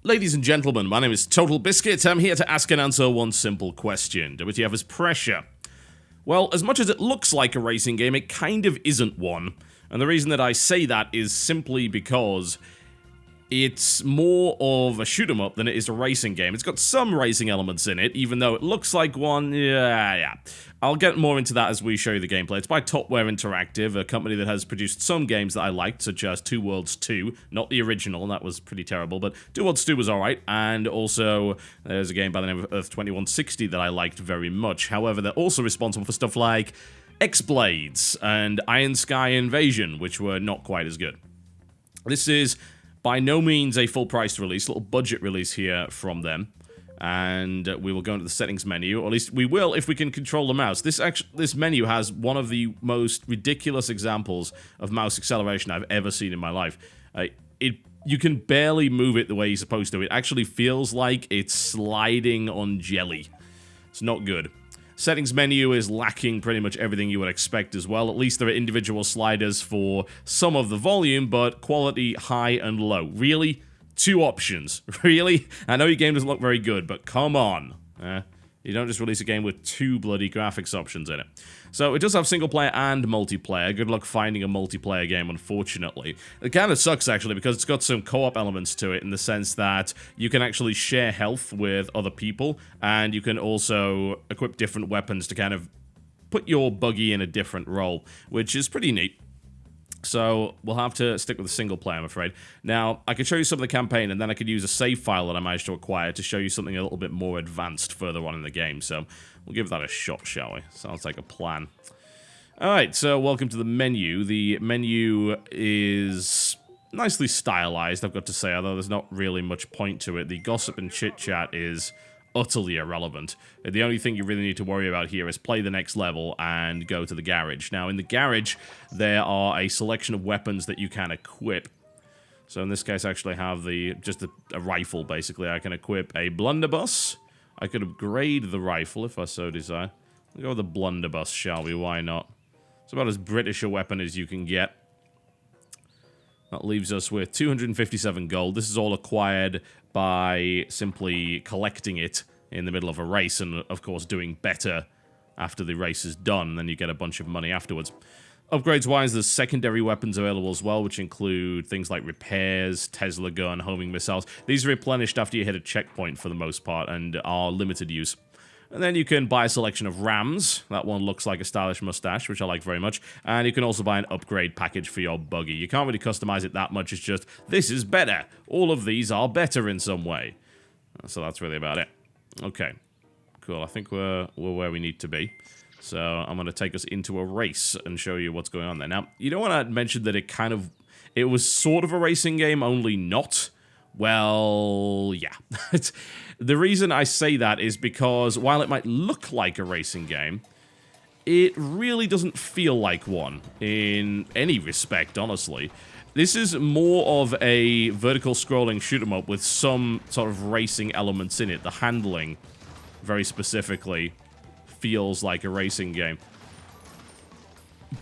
Ladies and gentlemen, my name is TotalBiscuit. I'm here to ask and answer one simple question. WTF is pressure? Well, as much as it looks like a racing game, it kind of isn't one. And the reason that I say that is simply because it's more of a shoot-'em-up than it is a racing game. It's got some racing elements in it, even though it looks like one. Yeah. I'll get more into that as we show you the gameplay. It's by Topware Interactive, a company that has produced some games that I liked, such as Two Worlds 2. Not the original, that was pretty terrible, but Two Worlds 2 was alright. And also, there's a game by the name of Earth 2160 that I liked very much. However, they're also responsible for stuff like X-Blades and Iron Sky Invasion, which were not quite as good. This is by no means a full-price release, a little budget release here from them. And we will go into the settings menu, or at least we will if we can control the mouse. This menu has one of the most ridiculous examples of mouse acceleration I've ever seen in my life. You can barely move it the way you're supposed to. It actually feels like it's sliding on jelly. It's not good. Settings menu is lacking pretty much everything you would expect as well. At least there are individual sliders for some of the volume, but quality high and low. Really? 2 options. Really? I know your game doesn't look very good, but come on. You don't just release a game with 2 bloody graphics options in it. So it does have single player and multiplayer. Good luck finding a multiplayer game, unfortunately. It kind of sucks, actually, because it's got some co-op elements to it in the sense that you can actually share health with other people, and you can also equip different weapons to kind of put your buggy in a different role, which is pretty neat. So we'll have to stick with the single player, I'm afraid. Now, I could show you some of the campaign, and then I could use a save file that I managed to acquire to show you something a little bit more advanced further on in the game. So we'll give that a shot, shall we? Sounds like a plan. Alright, so welcome to the menu. The menu is nicely stylized, I've got to say, although there's not really much point to it. The gossip and chit-chat is utterly irrelevant. The only thing you really need to worry about here is play the next level and go to the garage. Now, in the garage, there are a selection of weapons that you can equip. So in this case, I actually have just a rifle, basically. I can equip a blunderbuss. I could upgrade the rifle if I so desire. We'll go with the blunderbuss, shall we? Why not? It's about as British a weapon as you can get. That leaves us with 257 gold. This is all acquired by simply collecting it in the middle of a race and, of course, doing better after the race is done. Then you get a bunch of money afterwards. Upgrades-wise, there's secondary weapons available as well, which include things like repairs, Tesla gun, homing missiles. These are replenished after you hit a checkpoint for the most part and are limited use. And then you can buy a selection of Rams. That one looks like a stylish mustache, which I like very much. And you can also buy an upgrade package for your buggy. You can't really customize it that much. It's just, this is better. All of these are better in some way. So that's really about it. Okay. Cool. I think we're where we need to be. So I'm going to take us into a race and show you what's going on there. Now, you know when I mentioned that it was sort of a racing game, only not? Well, yeah. The reason I say that is because while it might look like a racing game, it really doesn't feel like one in any respect, honestly. This is more of a vertical scrolling shoot-'em-up with some sort of racing elements in it. The handling, very specifically, feels like a racing game.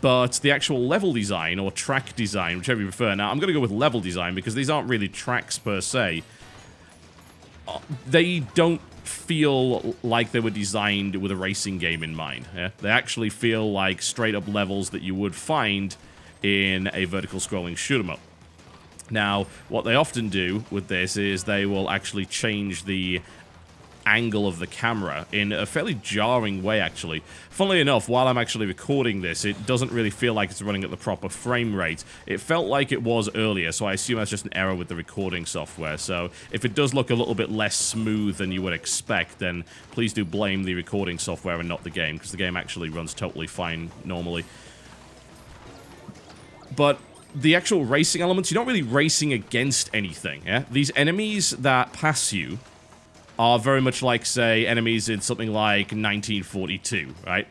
But the actual level design, or track design, whichever you prefer. Now, I'm going to go with level design, because these aren't really tracks per se. They don't feel like they were designed with a racing game in mind. Yeah? They actually feel like straight-up levels that you would find in a vertical scrolling shoot-'em-up. Now, what they often do with this is they will actually change the angle of the camera in a fairly jarring way, actually. Funnily enough, while I'm actually recording this, it doesn't really feel like it's running at the proper frame rate. It felt like it was earlier, so I assume that's just an error with the recording software. So if it does look a little bit less smooth than you would expect, then please do blame the recording software and not the game, because the game actually runs totally fine normally. But the actual racing elements, you're not really racing against anything, yeah? These enemies that pass you are very much like, say, enemies in something like 1942, right?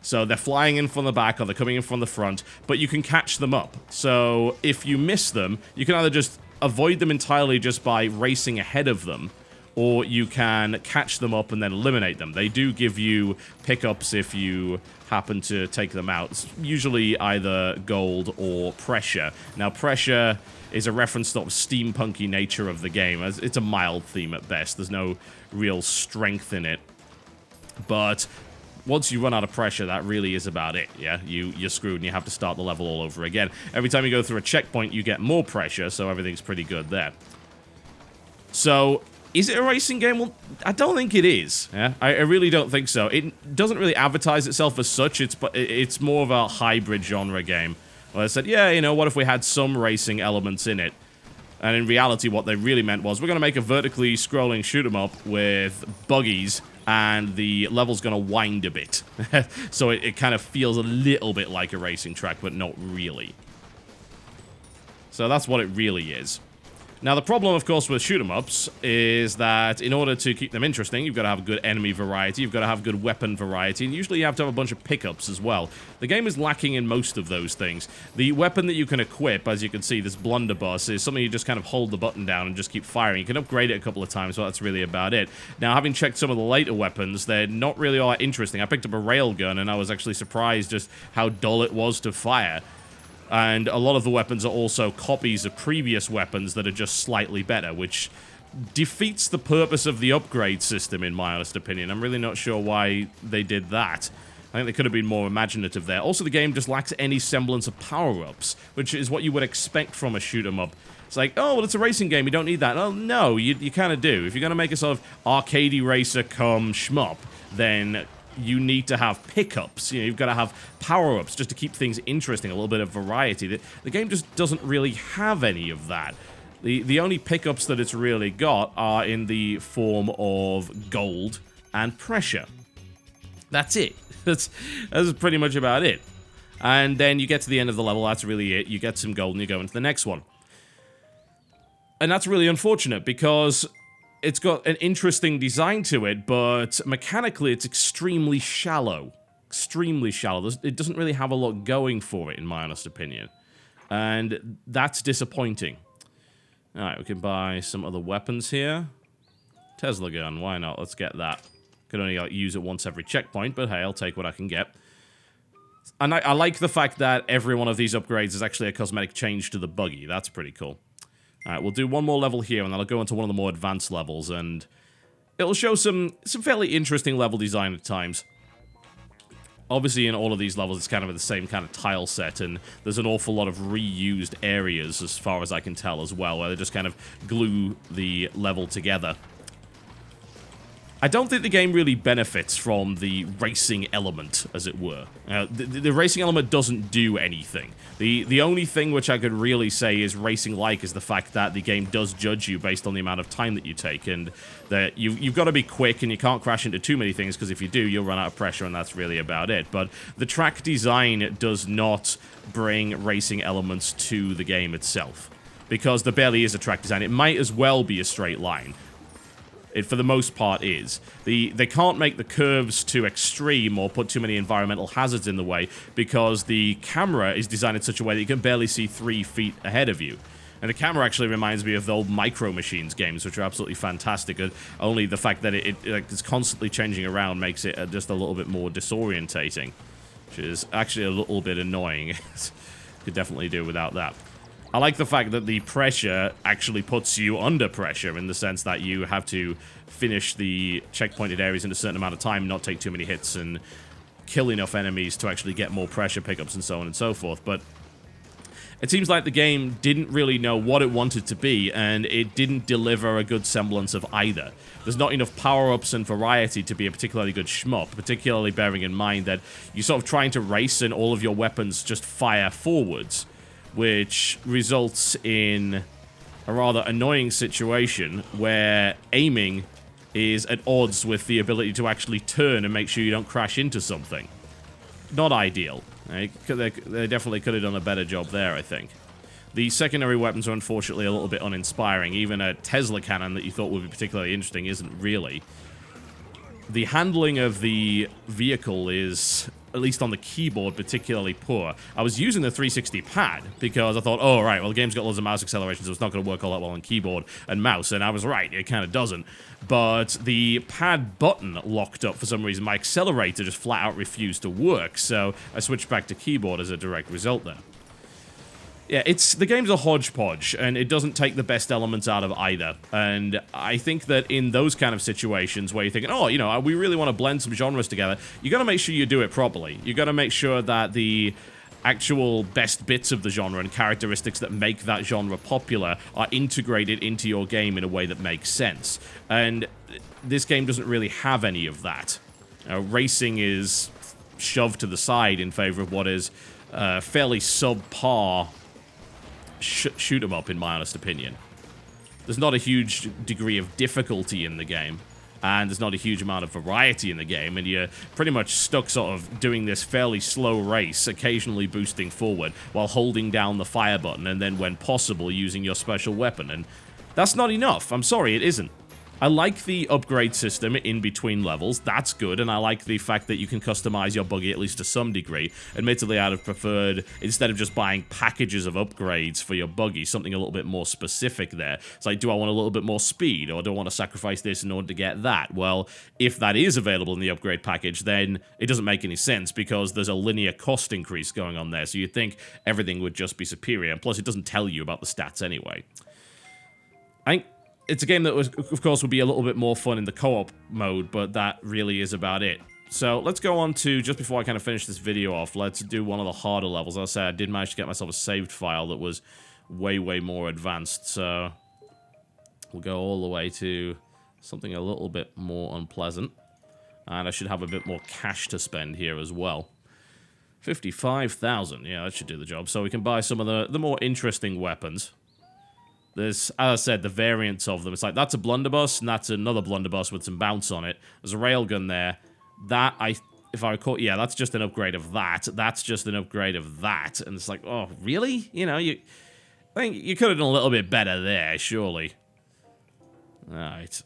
So they're flying in from the back or they're coming in from the front, but you can catch them up. So if you miss them, you can either just avoid them entirely just by racing ahead of them, or you can catch them up and then eliminate them. They do give you pickups if you happen to take them out. It's usually either gold or pressure. Now, pressure is a reference to the steampunky nature of the game. It's a mild theme at best. There's no real strength in it. But once you run out of pressure, that really is about it, yeah? You're screwed and you have to start the level all over again. Every time you go through a checkpoint, you get more pressure, so everything's pretty good there. So, is it a racing game? Well, I don't think it is. Yeah, I really don't think so. It doesn't really advertise itself as such. It's more of a hybrid genre game. Well, I said, yeah, you know, what if we had some racing elements in it? And in reality, what they really meant was, we're going to make a vertically scrolling shoot 'em up with buggies, and the level's going to wind a bit. So it kind of feels a little bit like a racing track, but not really. So that's what it really is. Now, the problem, of course, with shoot-em-ups is that in order to keep them interesting, you've got to have a good enemy variety, you've got to have good weapon variety, and usually you have to have a bunch of pickups as well. The game is lacking in most of those things. The weapon that you can equip, as you can see, this blunderbuss, is something you just kind of hold the button down and just keep firing. You can upgrade it a couple of times, but that's really about it. Now, having checked some of the later weapons, they're not really all that interesting. I picked up a railgun, and I was actually surprised just how dull it was to fire. And a lot of the weapons are also copies of previous weapons that are just slightly better, which defeats the purpose of the upgrade system, in my honest opinion. I'm really not sure why they did that. I think they could have been more imaginative there. Also, the game just lacks any semblance of power-ups, which is what you would expect from a shoot-'em-up. It's like, oh, well, it's a racing game, you don't need that. Oh, no, you kind of do. If you're going to make a sort of arcadey racer come shmup, then you need to have pickups. You know, you've got to have power-ups just to keep things interesting, a little bit of variety. The game just doesn't really have any of that. The only pickups that it's really got are in the form of gold and pressure. That's it. That's pretty much about it. And then you get to the end of the level, that's really it. You get some gold and you go into the next one. And that's really unfortunate because it's got an interesting design to it, but mechanically it's extremely shallow. Extremely shallow. It doesn't really have a lot going for it, in my honest opinion. And that's disappointing. Alright, we can buy some other weapons here. Tesla gun, why not? Let's get that. Could only use it once every checkpoint, but hey, I'll take what I can get. And I like the fact that every one of these upgrades is actually a cosmetic change to the buggy. That's pretty cool. Alright, we'll do one more level here, and then I'll go into one of the more advanced levels, and it'll show some fairly interesting level design at times. Obviously, in all of these levels, it's kind of the same kind of tile set, and there's an awful lot of reused areas, as far as I can tell, as well, where they just kind of glue the level together. I don't think the game really benefits from the racing element, as it were. The racing element doesn't do anything. The only thing which I could really say is racing-like is the fact that the game does judge you based on the amount of time that you take, and that you've got to be quick and you can't crash into too many things, because if you do, you'll run out of pressure, and that's really about it. But the track design does not bring racing elements to the game itself, because there barely is a track design. It might as well be a straight line. It, for the most part, is. They can't make the curves too extreme or put too many environmental hazards in the way because the camera is designed in such a way that you can barely see 3 feet ahead of you. And the camera actually reminds me of the old Micro Machines games, which are absolutely fantastic. And only the fact that it's constantly changing around makes it just a little bit more disorientating, which is actually a little bit annoying. Could definitely do without that. I like the fact that the pressure actually puts you under pressure in the sense that you have to finish the checkpointed areas in a certain amount of time, not take too many hits, and kill enough enemies to actually get more pressure pickups and so on and so forth. But it seems like the game didn't really know what it wanted to be, and it didn't deliver a good semblance of either. There's not enough power-ups and variety to be a particularly good shmup, particularly bearing in mind that you're sort of trying to race and all of your weapons just fire forwards, which results in a rather annoying situation where aiming is at odds with the ability to actually turn and make sure you don't crash into something. Not ideal. They definitely could have done a better job there, I think. The secondary weapons are unfortunately a little bit uninspiring. Even a Tesla cannon that you thought would be particularly interesting isn't really. The handling of the vehicle is at least on the keyboard, particularly poor. I was using the 360 pad because I thought, oh, right, well, the game's got loads of mouse acceleration, so it's not going to work all that well on keyboard and mouse, and I was right, it kind of doesn't. But the pad button locked up for some reason. My accelerator just flat out refused to work, so I switched back to keyboard as a direct result there. Yeah, the game's a hodgepodge, and it doesn't take the best elements out of either. And I think that in those kind of situations where you're thinking, oh, you know, we really want to blend some genres together, you got to make sure you do it properly. You got to make sure that the actual best bits of the genre and characteristics that make that genre popular are integrated into your game in a way that makes sense. And this game doesn't really have any of that. Racing is shoved to the side in favor of what is fairly subpar shoot 'em up, in my honest opinion. There's not a huge degree of difficulty in the game, and there's not a huge amount of variety in the game, and you're pretty much stuck sort of doing this fairly slow race, occasionally boosting forward while holding down the fire button, and then when possible using your special weapon, and that's not enough. I'm sorry, it isn't. I like the upgrade system in between levels, that's good, and I like the fact that you can customize your buggy at least to some degree. Admittedly, I'd have preferred, instead of just buying packages of upgrades for your buggy, something a little bit more specific there. It's like, do I want a little bit more speed, or do I want to sacrifice this in order to get that? Well, if that is available in the upgrade package, then it doesn't make any sense, because there's a linear cost increase going on there, so you'd think everything would just be superior, and plus it doesn't tell you about the stats anyway. I think it's a game that, of course, would be a little bit more fun in the co-op mode, but that really is about it. So let's go on to, just before I kind of finish this video off, let's do one of the harder levels. As I said, I did manage to get myself a saved file that was way, way more advanced. So we'll go all the way to something a little bit more unpleasant. And I should have a bit more cash to spend here as well. 55,000, yeah, that should do the job. So we can buy some of the more interesting weapons. There's, as I said, the variants of them. It's like, that's a blunderbuss, and that's another blunderbuss with some bounce on it. There's a railgun there. That, if I recall, yeah, that's just an upgrade of that. That's just an upgrade of that. And it's like, oh, really? You know, I think you could have done a little bit better there, surely. Alright.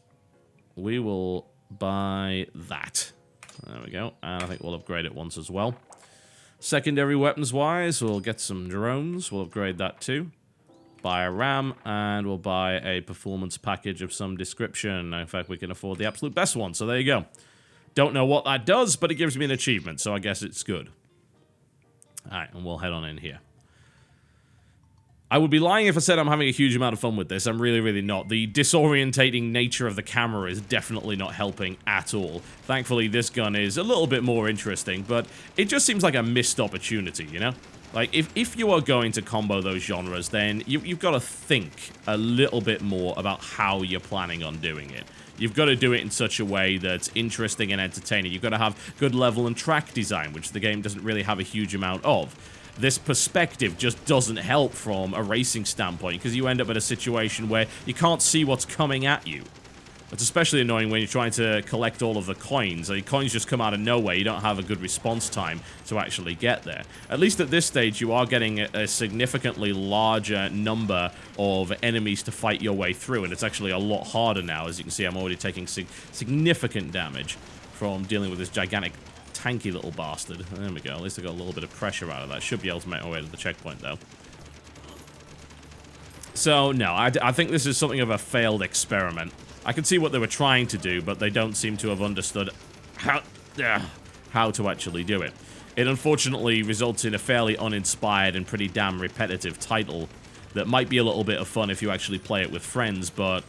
We will buy that. There we go. And I think we'll upgrade it once as well. Secondary weapons-wise, we'll get some drones. We'll upgrade that too. Buy a RAM, and we'll buy a performance package of some description. In fact, we can afford the absolute best one, so there you go. Don't know what that does, but it gives me an achievement, so I guess it's good. Alright, and we'll head on in here. I would be lying if I said I'm having a huge amount of fun with this. I'm really, really not. The disorientating nature of the camera is definitely not helping at all. Thankfully, this gun is a little bit more interesting, but it just seems like a missed opportunity, you know? Like, if you are going to combo those genres, then you've got to think a little bit more about how you're planning on doing it. You've got to do it in such a way that's interesting and entertaining. You've got to have good level and track design, which the game doesn't really have a huge amount of. This perspective just doesn't help from a racing standpoint, because you end up in a situation where you can't see what's coming at you. It's especially annoying when you're trying to collect all of the coins. The coins just come out of nowhere. You don't have a good response time to actually get there. At least at this stage, you are getting a significantly larger number of enemies to fight your way through, and it's actually a lot harder now. As you can see, I'm already taking significant damage from dealing with this gigantic, tanky little bastard. There we go. At least I got a little bit of pressure out of that. Should be able to make my way to the checkpoint, though. So, no, I think this is something of a failed experiment. I can see what they were trying to do, but they don't seem to have understood how to actually do it. It unfortunately results in a fairly uninspired and pretty damn repetitive title that might be a little bit of fun if you actually play it with friends, but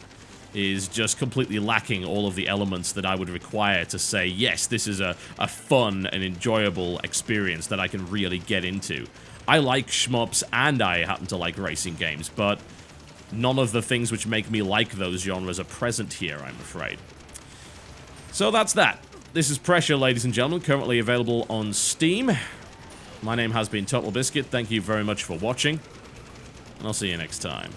is just completely lacking all of the elements that I would require to say, yes, this is a fun and enjoyable experience that I can really get into. I like shmups and I happen to like racing games, but none of the things which make me like those genres are present here, I'm afraid. So that's that. This is Pressure, ladies and gentlemen, currently available on Steam. My name has been TotalBiscuit. Thank you very much for watching, and I'll see you next time.